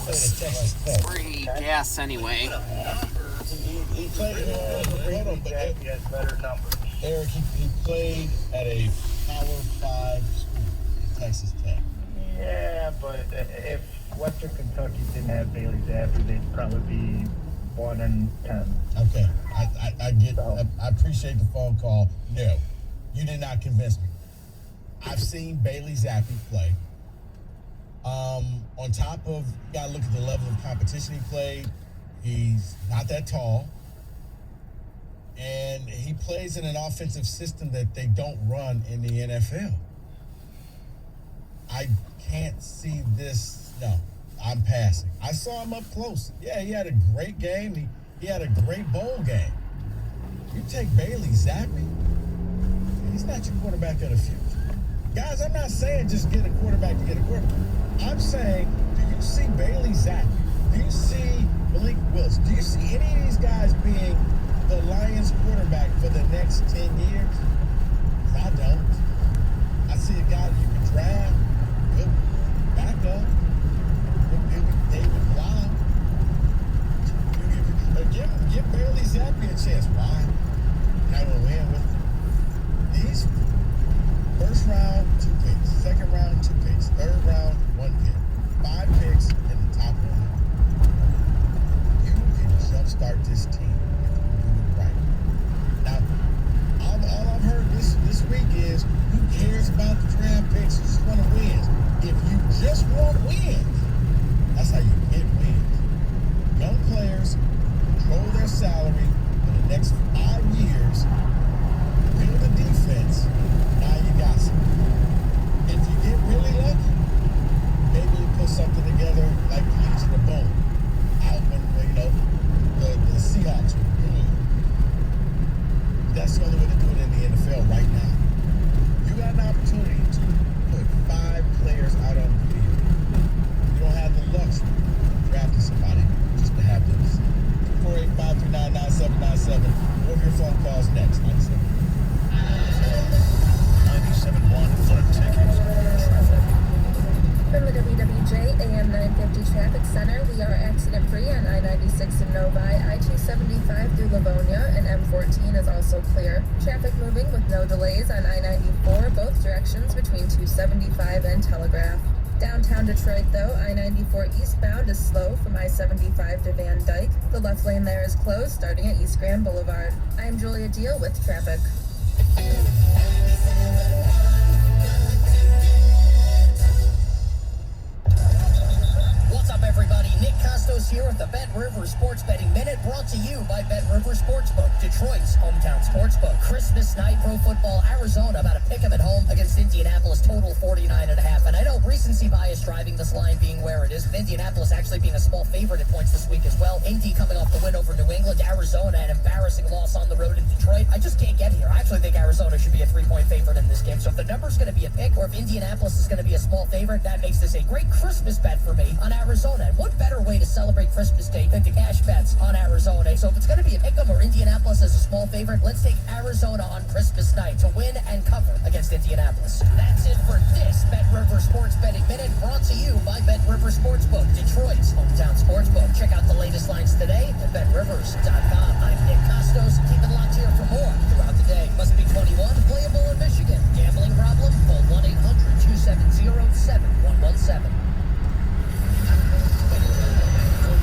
played at Texas Tech. Free gas anyway. He played He has better numbers. Eric, he played at a Power 5 school, Texas Tech. Yeah, but if Western Kentucky didn't have Bailey Zappi, they'd probably be 1-10. Okay, I get. I appreciate the phone call. No, you did not convince me. I've seen Bailey Zappi play. On top of, you gotta look at the level of competition he played. He's not that tall. And he plays in an offensive system that they don't run in the NFL. I can't see this. No, I'm passing. I saw him up close. Yeah, he had a great game. He had a great bowl game. You take Bailey Zappi, he's not your quarterback of the future. Guys, I'm not saying just get a quarterback to get a quarterback. I'm saying, do you see Bailey Zappi? Do you see Malik Willis? Do you see any of these guys being the Lions quarterback for the next 10 years? I don't. I see a guy you can draft, good backup, good David Blau. Give Bailey Zappi a chance. Why? Not gonna win with these first round, 2 picks, second round, 2 picks, third round, 1 pick, 5 picks in the top 100. You can jumpstart this team if you do it right. Now, all I've heard this week is, who cares about the draft picks? You just want to win. If you just want wins, that's how you get wins. Young players control their salary for the next 5 years, build a defense. Now you got some. If you get really lucky, maybe you put something together like the Legion of Boom out when the Seahawks were good. That's the only way to do it in the NFL right now. You got an opportunity to put 5 players out on the field. You don't have the luxury of drafting somebody just to have them. 485-399-9797. More of your phone calls next. 97.1 Flood Tickets. Traffic. From the WWJ AM 950 Traffic Center, we are accident-free on I-96 in Novi, I-275 through Livonia, and M14 is also clear. Traffic moving with no delays on I-94, both directions between 275 and Telegraph. Downtown Detroit, though, I-94 eastbound is slow from I-75 to Van Dyke. The left lane there is closed, starting at East Grand Boulevard. I am Julia Deal with traffic. What's up, everybody? Nick Costos here with the Bet River Sports Betting Minute, brought to you by Bet River Sportsbook, Detroit's hometown sportsbook. Christmas night, pro football, Arizona about to pick 'em at home against Indianapolis, total 49.5. And I know recency bias driving this line being where it is, with Indianapolis actually being a small favorite at points this week as well. Indy coming off the win over New England, Arizona an embarrassing loss on the road in Detroit. I just can't get here. I actually think Arizona should be a 3-point favorite in this game. So if the number's going to be a pick, or if Indianapolis is going to be a small favorite, that makes this a great Christmas bet for me on Arizona. And what better way to celebrate Christmas Day than to cash bets on Arizona? So if it's going to be a pick'em or Indianapolis as a small favorite, let's take Arizona on Christmas night to win and cover against Indianapolis. That's it for this Bet River Sports Betting Minute, brought to you by Bet River Sportsbook, Detroit's hometown sportsbook. Check out the latest lines today at BetRivers.com. I'm Nick Costos. Keep it locked here for more throughout the day. Must be 21, playable in Michigan. Gambling problem? Call 1-800-270-7117.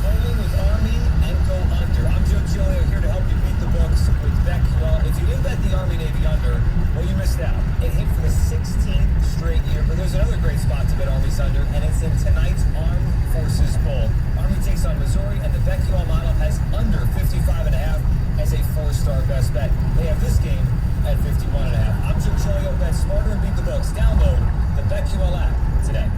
Bowling with Army and go under. I'm Joe Giglio here to help you beat the books with BetQL. If you didn't bet the Army-Navy under, well, you missed out. It hit for the 16th straight year, but there's another great spot to bet Army's under, and it's in tonight's Armed Forces Bowl. Army takes on Missouri, and the BetQL model has under 55.5 as a 4-star best bet. They have this game at 51.5. I'm Joe Giglio. Bet smarter and beat the books. Download the BetQL app today.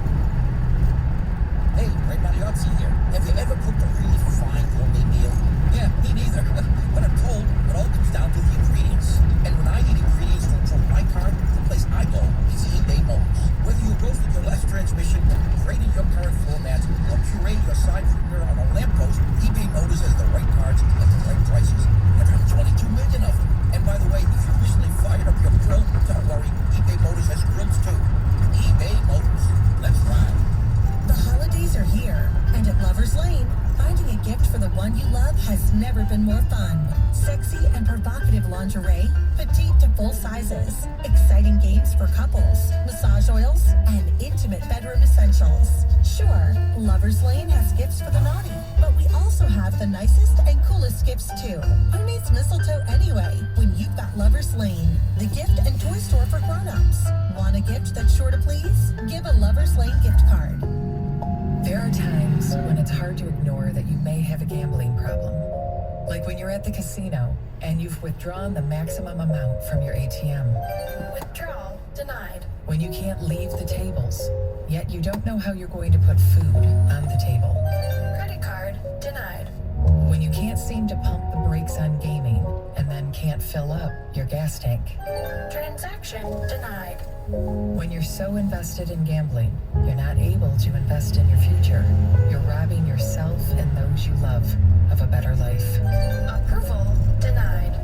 gift for the one you love has never been more fun. Sexy and provocative lingerie, petite to full sizes, exciting games for couples, massage oils, and intimate bedroom essentials. Sure, Lover's Lane has gifts for the naughty, but we also have the nicest and coolest gifts too. Who needs mistletoe anyway when you've got Lover's Lane, the gift and toy store for grown-ups? Want a gift that's sure to please? Give a Lover's Lane gift card. There are times when it's hard to ignore that you may have a gambling problem. Like when you're at the casino and you've withdrawn the maximum amount from your ATM. Withdrawal denied. When you can't leave the tables, yet you don't know how you're going to put food on the table. Credit card denied. When you can't seem to pump the brakes on gaming and then can't fill up your gas tank. Transaction denied. When you're so invested in gambling, you're not able to invest in your future. You're robbing yourself and those you love of a better life. Approval denied.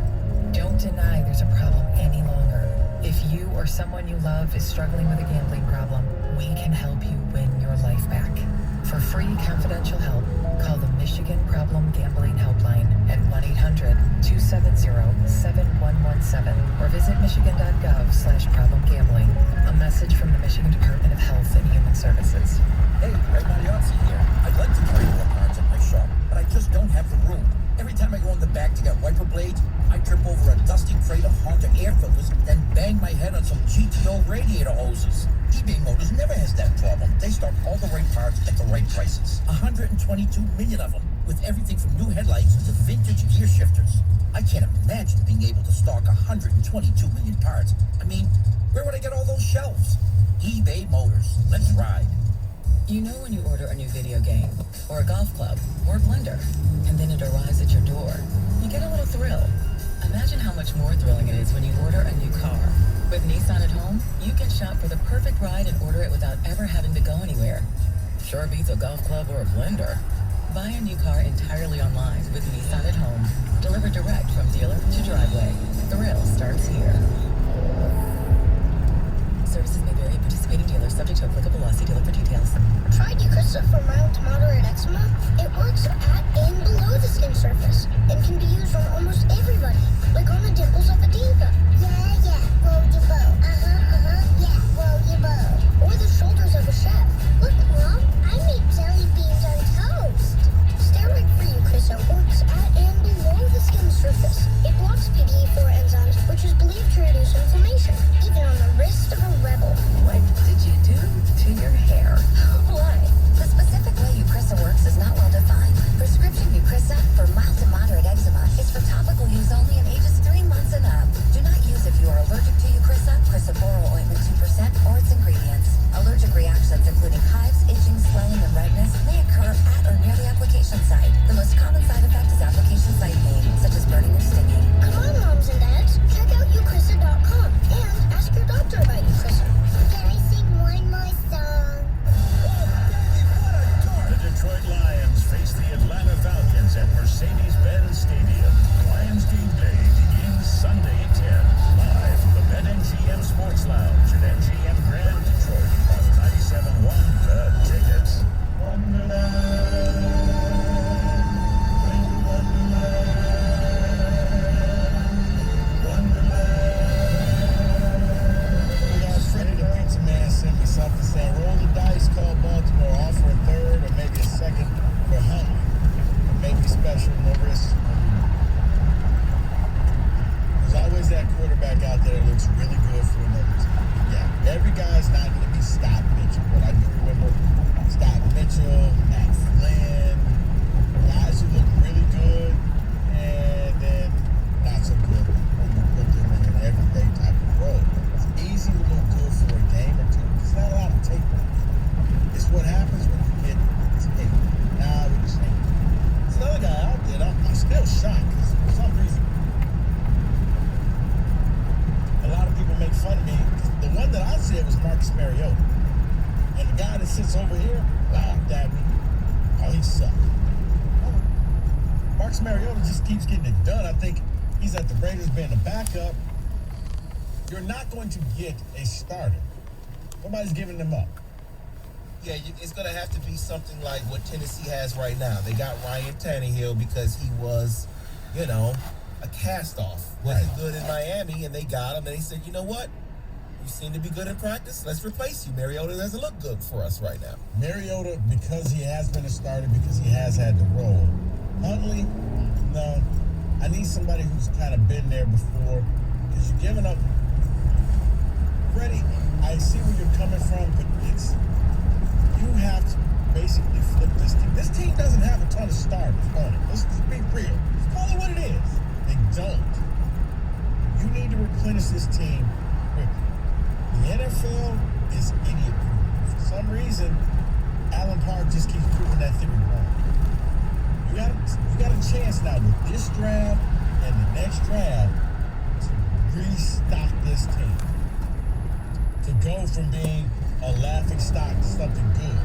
Don't deny there's a problem any longer. If you or someone you love is struggling with a gambling problem, we can help you win your life back. For free confidential help, call the Michigan Problem Gambling Helpline at 1-800-270-7117 or visit michigan.gov/problemgambling. A message from the Michigan Department of Health and Human Services. Hey, Ray Magliozzi here. I'd like to carry more cards at my shop, but I just don't have the room. Every time I go in the back to get wiper blades, I trip over a dusty crate of Honda air filters, then bang my head on some GTO radiator hoses. eBay Motors never has that problem. They stock all the right parts at the right prices. 122 million of them, with everything from new headlights to vintage gear shifters. I can't imagine being able to stock 122 million parts. I mean, where would I get all those shelves? eBay Motors. Let's ride. You know when you order a new video game, or a golf club, or a blender, and then it arrives at your door, you get a little thrill. Imagine how much more thrilling it is when you order a new car. With Nissan at home, you can shop for the perfect ride and order it without ever having to go anywhere. Sure beats a golf club or a blender. Buy a new car entirely online with Nissan at home. Delivered direct from dealer to driveway. Thrill starts here. Services may vary at participating dealers, subject to applicable law. See dealer for details. Tried Eucrisa for mild to moderate eczema. It works at and below the skin surface and can be used on almost everybody, like on the dimples of a diva. Yeah, roll your boat. Yeah, roll your boat. Or the shoulders of a chef. Look, Mom, I made jelly beans on toast. Steroid-free Eucrisa works at and below the skin surface. It blocks PDE4 enzymes, which is believed to reduce inflammation, even on the wrist of a rebel. What did you do to your hair? Why? The specific way Eucrisa works is not well defined. Prescription Eucrisa for mild to moderate eczema is for topical use only in ages 3 months and up. Do not use if you are allergic to Eucrisa, Crisaborol ointment 2%, or its ingredients. Allergic reactions including hives, itching, swelling, and redness may occur at or near the application site. The most common side effect is application site pain, such as burning or stinging. Come on, moms and dads, check out Eucrisa.com and ask your doctor about Eucrisa. Can I sing one more song? The Detroit Lions face the Atlanta Falcons at Mercedes-Benz Stadium. Lions game day begins Sunday at 10. Live from the BetMGM Sports Lounge at MGM Grand Detroit on 97.1 The Ticket. Freddie the Pizza Man sent me something saying, roll the dice, call Baltimore, offer a third or maybe a second for Huntley. Maybe special, no risk. There's always that quarterback out there that looks really good for another team. Yeah, every guy's not going to be Scott Mitchell, but I do remember Scott Mitchell, Matt Flynn, guys who look really good and then not so good when you put them in an everyday type of role. It's easy to look good for a game or two. There's not a lot of tape. It's what happens when you get tape. Now we just think. There's another guy out there. I'm still shocked because for some reason a lot of people make fun of me. The one that I said was Marcus Mariota. And the guy that sits over here laughed at me. Oh, he sucked. Marcus Mariota just keeps getting it done. I think he's at the Raiders being a backup. You're not going to get a starter. Nobody's giving them up. Yeah, it's going to have to be something like what Tennessee has right now. They got Ryan Tannehill because he was, a cast-off. Wasn't good in Miami, and they got him, and they said, you know what? You seem to be good in practice. Let's replace you. Mariota doesn't look good for us right now. Mariota, because he has been a starter, because he has had the role. Huntley, no. I need somebody who's kind of been there before, because you're giving up. Freddie, I see where you're coming from, but you have to basically flip this team. This team doesn't have a ton of starters on it. Let's just be real. Just call it what it is. They don't. You need to replenish this team quickly. The NFL is idiot-proof. For some reason, Alan Park just keeps proving that theory wrong. You got a chance now with this draft and the next draft to restock this team. To go from being a laughing stock to something good.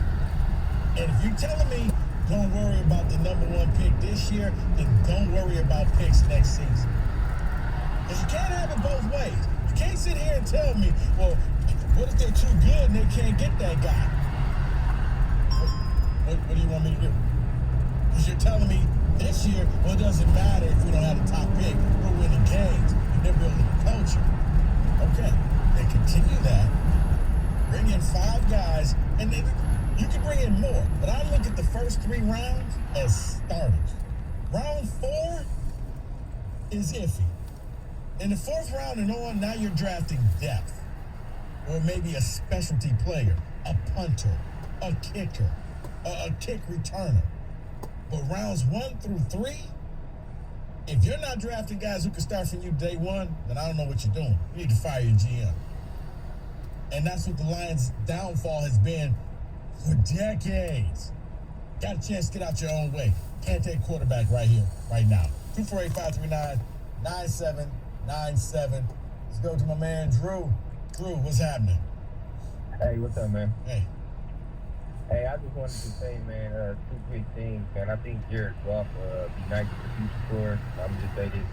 And if you're telling me don't worry about the number one pick this year, then don't worry about picks next season. Because you can't have it both ways. You can't sit here and tell me, well, what if they're too good and they can't get that guy? What do you want me to do? Because you're telling me this year, well, it doesn't matter if we don't have the top pick. We're winning games and they're building a culture. Okay, then continue that. Bring in 5 guys, and then you can bring in more. But I look at the first 3 rounds as starters. Round 4 is iffy. In the 4th round and on, now you're drafting depth. Or maybe a specialty player, a punter, a kicker, a kick returner. But rounds 1 through 3, if you're not drafting guys who can start from you day one, then I don't know what you're doing. You need to fire your GM. And that's what the Lions' downfall has been for decades. Got a chance to get out your own way. Can't take quarterback right here, right now. 248-539-9797. Let's go to my man, Drew. Drew, what's happening? Hey, what's up, man? Hey. Hey, I just wanted to say, man, 2 quick things, man. I think Jared Goff be nice for the future for us. I'm just say this,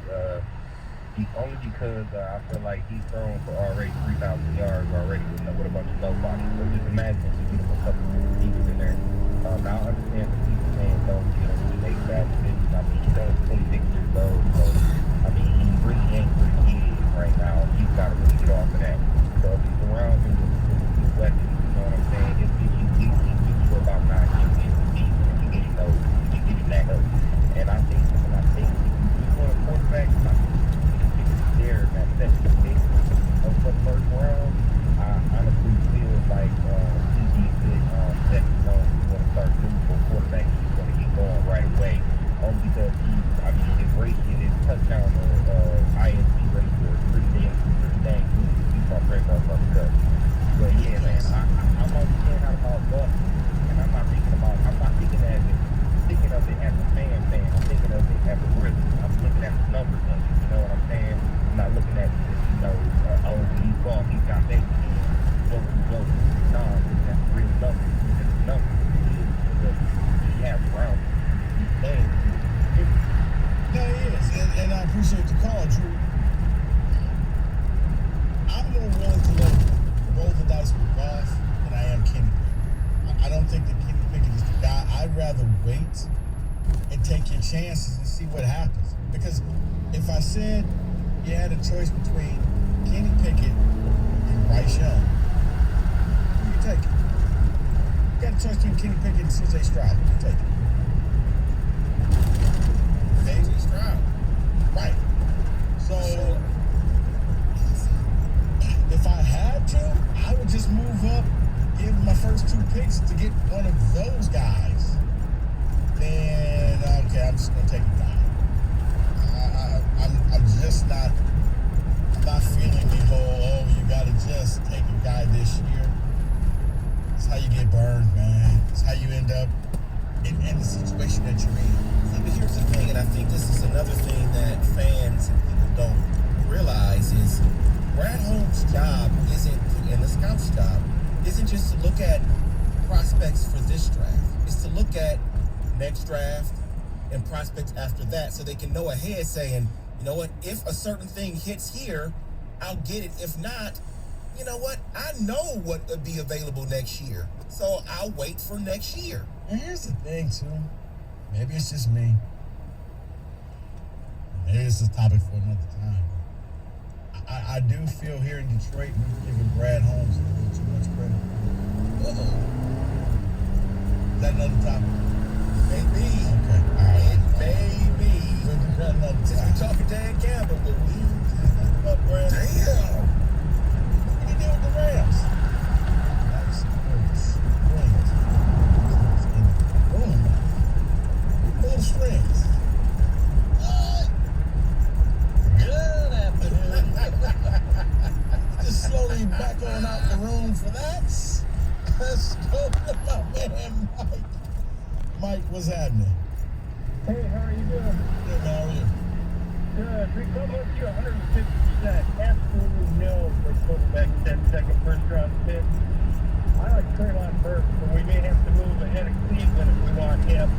only because I feel like he's thrown for already 3,000 yards already with a bunch of nobody. So just imagine if you get him a couple of receivers in there. Now I understand the people fans don't make bad decisions. I mean, he's only 26 years old, so I mean, he really ain't where he is right now. He's got to really get off of that. So if you surround him with weapons, you know what I'm saying? He's for about 9 years in the season, and you get that up. And I think if you want a quarterback, there that second pick of the first round, I honestly feel like he'd be a good second one. He's going to start looking for a quarterback. He's going to get going right away. Only because his ratio, his touchdown INT ratio is pretty dang good. He's going to break our fucking up. But yeah, man, I'm only saying out about Buck, and I'm not thinking of it as a fan. I'm thinking of it as a risk. I'm looking at the numbers of it. You know what I'm saying? I'm not looking at he's gone, he's got that. No, that's real numbers. It's numbers. He has around. He's playing. No, he is. And I appreciate the call, Drew. I'm more willing to roll the dice with Goff than I am Kenny Pickett. I don't think that Kenny Pickett is the guy. I'd rather wait and take your chances and see what happens. Because if I said you had a choice between Kenny Pickett and Bryce Young, who you take it? You got a choice between Kenny Pickett and C.J. Stroud. Who you take it? C.J. Stroud. Right. So if I had to, I would just move up, give my first 2 picks to get one of those guys. Then, okay, I'm just going to take a guy. I'm just not, I'm not feeling the whole, you got to just take a guy this year. It's how you get burned, man. It's how you end up in the situation that you're in. See, but here's the thing, and I think this is another thing that fans and people don't realize is Brad Holmes' job and the scout's job isn't just to look at prospects for this draft. It's to look at next draft and prospects after that so they can know ahead saying, you know what, if a certain thing hits here, I'll get it. If not, you know what, I know what would be available next year. So I'll wait for next year. And here's the thing, too. Maybe it's just me. Maybe it's a topic for another time. I do feel here in Detroit we're giving Brad Holmes a little too much credit. Uh-oh. Is that another topic? Maybe. Okay. All right. Maybe. We'll do that another Since time. we talking Dan Campbell, but we What, Brad? damn. What do you do with the Rams? That's pull the strings. Good afternoon. Just slowly back on out the room for that. Let's go to my man, Mike. Mike, what's happening? Hey, how are you doing? Good, how are you? Good. Rick, I'm with you 150%. Absolutely no for quarterback 10-second first-round pick. I like Traylon Burks, but we may have to move ahead of Cleveland if we want him.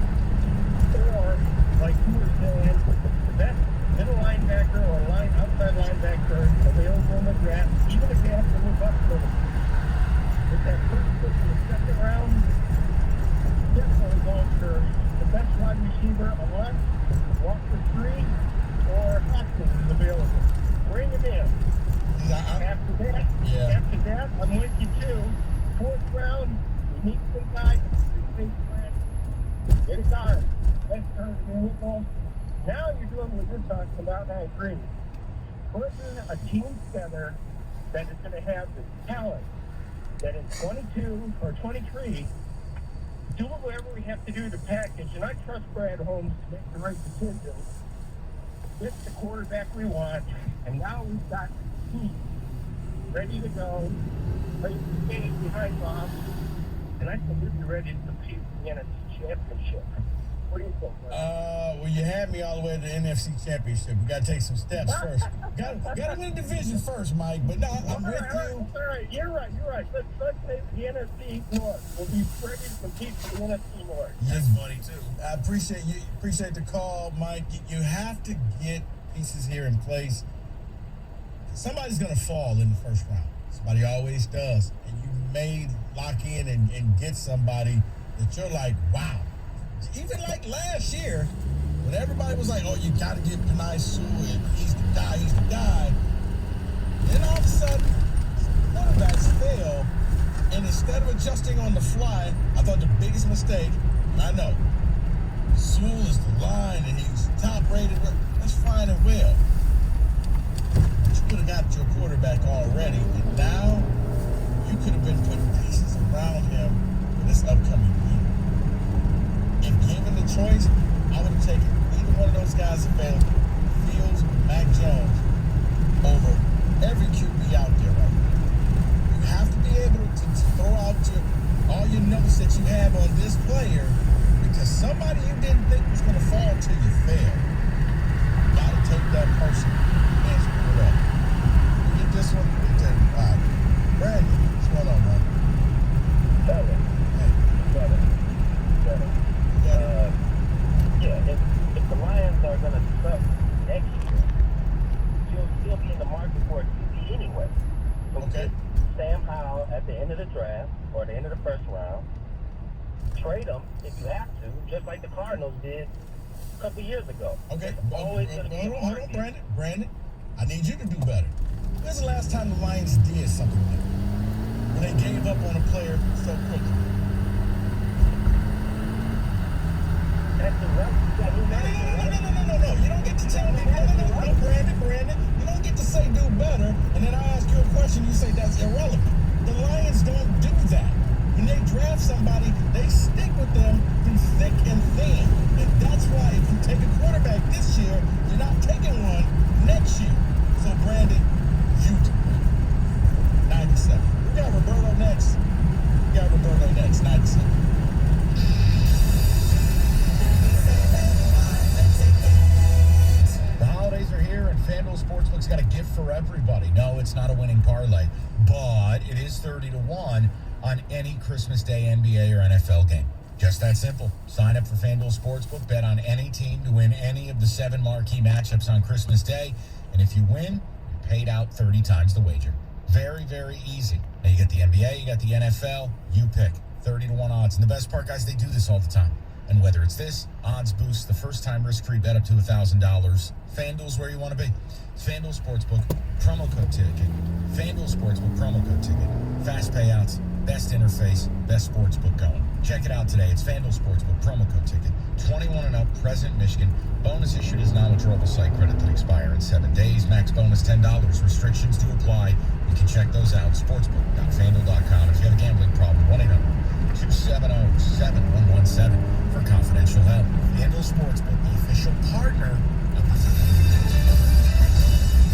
Or, like you were saying, the best middle linebacker or outside linebacker available in the draft, even if they have to move up for them. With that first pick in the second round, definitely going for the best wide receiver unless Walker 3 or Hoskins is available. Bring him in. After that, I'm with you too. Fourth round, we need some guys. Get a guard. Best guard in football. Now you're doing what you're talking about, and I agree. Putting a team together that is going to have the talent that in 22 or 23, do whatever we have to do to package, and I trust Brad Holmes to make the right decision. Get the quarterback we want, and now we've got the team ready to go, play the game behind Bob, and I think we'll be ready to compete for the NFC Championship. What do you think, Brad? Well, you had me all the way to the NFC Championship. We got to take some steps first. Got to win the division first, Mike. But no, I'm with you. All right, you're right. Let's say the NFC North. We'll be ready to compete for the NFC North. That's funny too. I appreciate you. Appreciate the call, Mike. You have to get pieces here in place. Somebody's going to fall in the first round. Somebody always does. And you may lock in and get somebody that you're like, wow. Even like last year, when everybody was like, oh, you got to get Penei Sewell, and he's the guy. Then all of a sudden, quarterbacks fail, and instead of adjusting on the fly, I thought the biggest mistake, and I know, Sewell is the line, and he's top rated. That's fine and well. But you could have got your quarterback already, and now you could have been putting pieces around him for this upcoming year. If given the choice, I would have taken either one of those guys available, Fields, Mac Jones, over every QB out there right now. You have to be able to throw out all your notes that you have on this player, because somebody you didn't think was going to fall till you fail. You got to take that person and screw it up. You get this one, you take it. All right. Brandon, what's going on, man? Better. If the Lions are going to suck next year, you'll still be in the market for a QB anyway. So Okay. Sam Howell at the end of the draft or the end of the first round. Trade them if you have to, just like the Cardinals did a couple years ago. Okay. Always gonna be Hold on, Brandon. I need you to do better. When's the last time the Lions did something like that? When they gave up on a player so quickly? That's the right. No. You don't get to tell me. No, Brandon. You don't get to say do better, and then I ask you a question, you say that's irrelevant. The Lions don't do that. When they draft somebody, they stick with them through thick and thin. And that's why if you take a quarterback this year, you're not taking one next year. So, Brandon, you do. 97. We got Roberto next. 97. The holidays are here, and FanDuel Sportsbook's got a gift for everybody. No, it's not a winning parlay, but it is 30-1 on any Christmas Day NBA or NFL game. Just that simple. Sign up for FanDuel Sportsbook, bet on any team to win any of the 7 marquee matchups on Christmas Day, and if you win, you're paid out 30 times the wager. Very, very easy. Now you got the NBA, you got the NFL, you pick. 30 to 1 odds. And the best part, guys, they do this all the time. And whether it's this, odds boost, the first time risk-free bet up to $1,000. FanDuel's where you want to be. FanDuel Sportsbook, promo code ticket. FanDuel Sportsbook, promo code ticket. Fast payouts, best interface, best sportsbook going. Check it out today. It's FanDuel Sportsbook, promo code ticket. 21 and up, present Michigan. Bonus issued is non-withdrawable site credit that expire in 7 days. Max bonus $10. Restrictions to apply. You can check those out. Sportsbook.fanduel.com. If you have a gambling problem, 1-800-270-7117 for confidential help. FanDuel Sportsbook, the official partner of the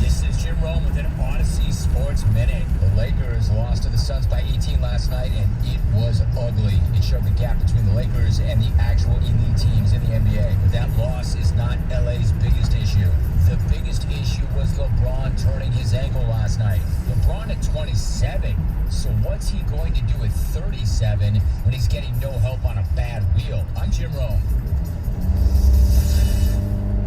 This is Jim Rome with an Odyssey Sports Minute. The Lakers lost to the Suns by 18 last night, and it was ugly. It showed the gap between the Lakers and the actual elite teams in the NBA. But that loss is not LA's biggest issue. The biggest issue was LeBron turning his ankle last night. LeBron at 27. So what's he going to do at 37 when he's getting no help on a bad wheel? I'm Jim Rome.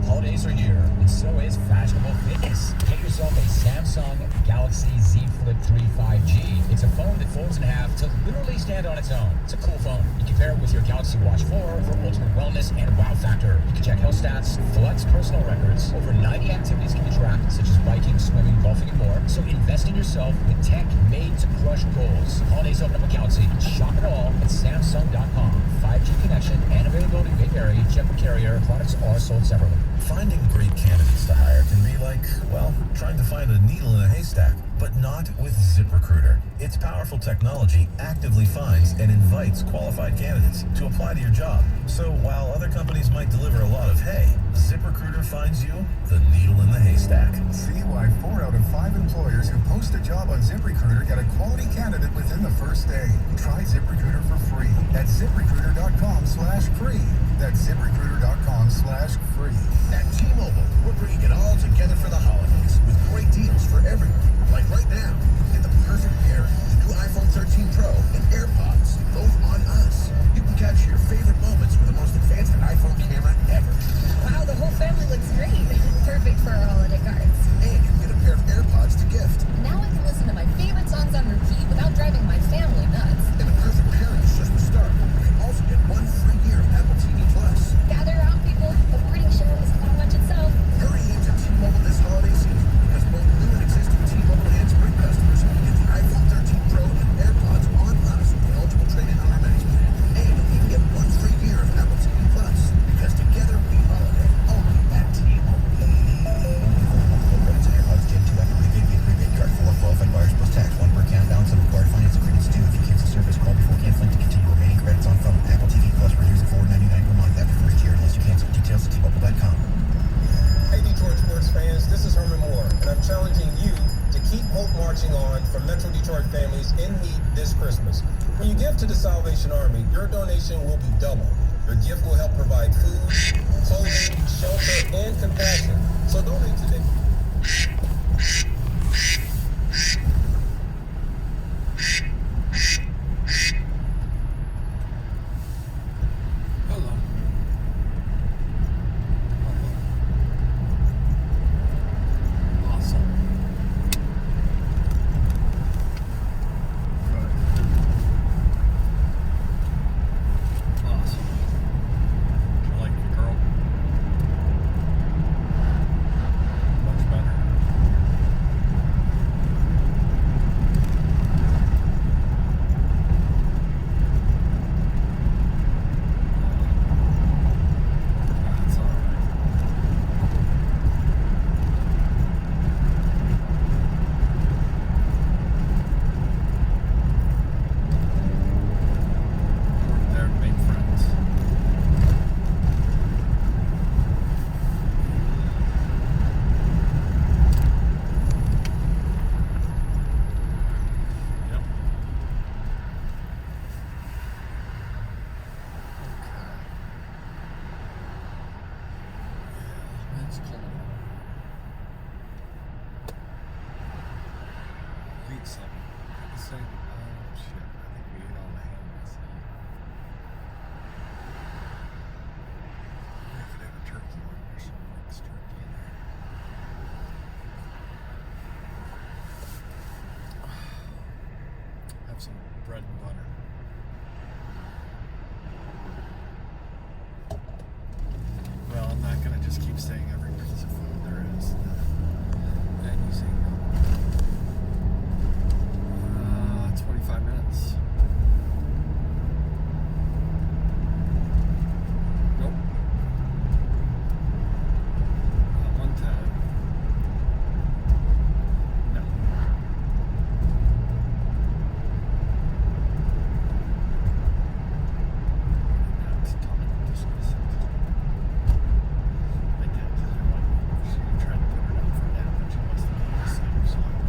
Holidays are here, and so is fashionable fitness. Get yourself a Samsung Galaxy Z Flip 3 5G. It's a phone that folds in half to literally stand on its own. It's a cool phone. You can pair it with your Galaxy Watch 4 for ultimate wellness and wow factor. You can check health stats, flex personal records. Over 90 activities can be tracked, such as biking, swimming, golfing, and more. So invest in yourself with tech made to crush goals. Holidays open up a Galaxy. Shop it all at Samsung.com. 5G connection and availability may vary. Check with carrier. Products are sold separately. Finding great candidates to hire can be like, well, trying to find a needle in a haystack, but not with ZipRecruiter. Its powerful technology actively finds and invites qualified candidates to apply to your job. So while other companies might deliver a lot of hay, ZipRecruiter finds you the needle in the haystack. See why 4 out of 5 employers who post a job on ZipRecruiter get a quality candidate within the first day. Try ZipRecruiter for free at ZipRecruiter.com/free. That's ZipRecruiter.com/free. At T-Mobile, we're bringing it all together for the holidays with great deals for everyone. Like right now, get the perfect pairing, the new iPhone 13 Pro and AirPods, both on us. You can capture your favorite moments with the most advanced iPhone camera ever. Wow, the whole family looks great. Perfect for our holiday cards. And you can get a pair of AirPods to gift. Now I can listen to my favorite songs on repeat without driving my family nuts. And the perfect pairing is just the start. You can also get 1 free year of Apple TV Plus. Gather around, people. The morning show is gonna watch itself. Hurry into T-Mobile this holiday season because both new and existing T-Mobile and Sprint customers get the iPhone 13 Pro and AirPods on us with eligible trade-in on our next plan. And you can get 1 free year of Apple TV Plus because together we holiday only at T-Mobile. Credits and AirPods Gen 2 after prepaid card for qualified buyers plus tax. 1 per account balance of required finance agreements due. If you cancel service, call before canceling to continue remaining credits on phone. Apple TV Plus renews at $4.99 per month after first year unless you cancel. Details at T-Mobile.com. Hey Detroit sports fans, this is Herman Moore, and I'm challenging you to keep hope marching on for Metro Detroit families in need this Christmas. When you give to the Salvation Army, your donation will be double. Your gift will help provide food, clothing, shelter, and compassion. So donate today. Some bread and butter. just keep saying every piece of food there is and using 25 minutes. Nope. Not one time. No. That's totally disgusting. I did. I tried to put her down for a nap, but she wasn't asleep, so I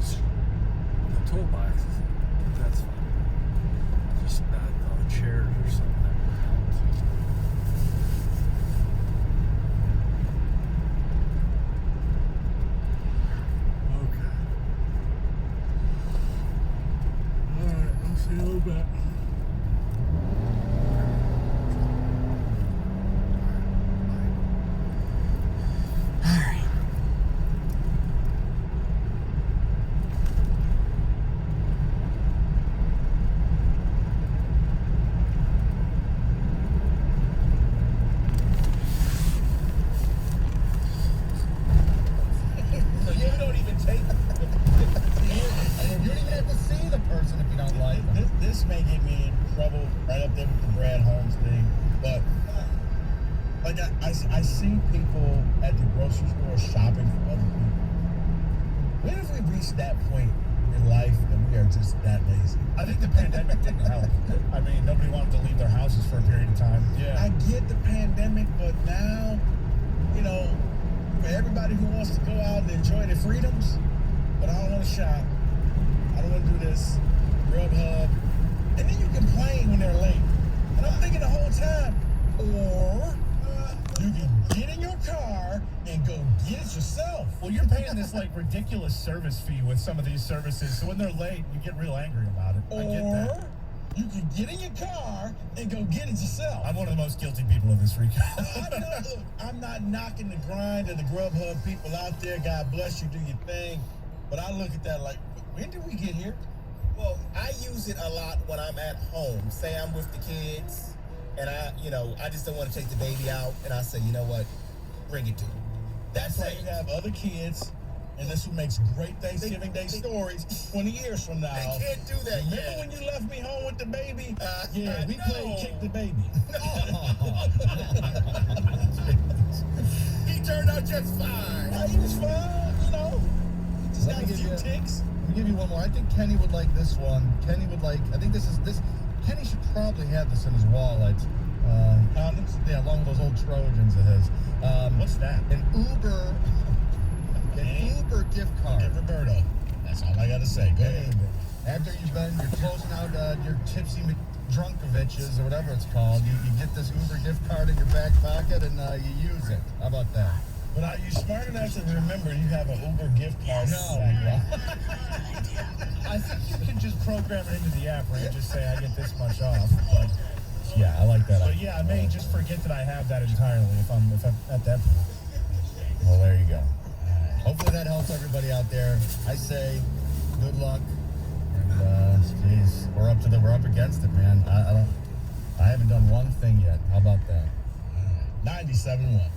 was the toolboxes. That's fine. Just not on chairs or something. Okay. Alright, I'll see you in a little bit. So you don't even take. You don't even have to see the person if you don't like them. This may get me in trouble right up there with the Brad Holmes thing, but like I see people at the grocery store shopping for other people. When have we reached that point in life that we are just that lazy? I think the pandemic didn't help. I mean, nobody wanted to leave their houses for a period of time. Yeah. I get the pandemic, but now, you know, for everybody who wants to go out and enjoy their freedoms, but I don't want to shop. I don't want to do this. Grubhub. And then you complain when they're late. And I'm thinking the whole time, or you can get in your car and go get it yourself. Well, you're paying this like ridiculous service fee with some of these services, so when they're late, you get real angry about it. I get that. You can get in your car and go get it yourself. I'm one of the most guilty people in this recount. I know, look, I'm not knocking the grind of the Grubhub people out there. God bless you, do your thing. But I look at that like, when did we get here? Well, I use it a lot when I'm at home. Say I'm with the kids, and I just don't want to take the baby out, and I say, you know what, bring it to me. That's why you have other kids, and this who makes great Thanksgiving Day stories 20 years from now. They can't do that Remember yet. when you left me home with the baby? Yeah, we played Kick the Baby. He turned out just fine. He was fine, you know. Just got a few ticks. Let me give you one more. I think Kenny would like this one. Kenny would like, I think this. Kenny should probably have this in his wallet. Condoms? Yeah, along with those old Trojans of his. What's that? An Uber gift card. Hey, Roberto. That's all I got to say. Go ahead. After you're closing out your tipsy McDrunkoviches or whatever it's called, you get this Uber gift card in your back pocket and you use it. How about that? But are you smart enough to remember you have an Uber gift card? No. I think you can just program it into the app where you just say, I get this much off. But, yeah, I like that. But yeah, I may just forget that I have that entirely if I'm at that point. Well, there you go. Hopefully that helps everybody out there. I say good luck. And geez, we're up against it, man. I haven't done one thing yet. How about that? 97-1.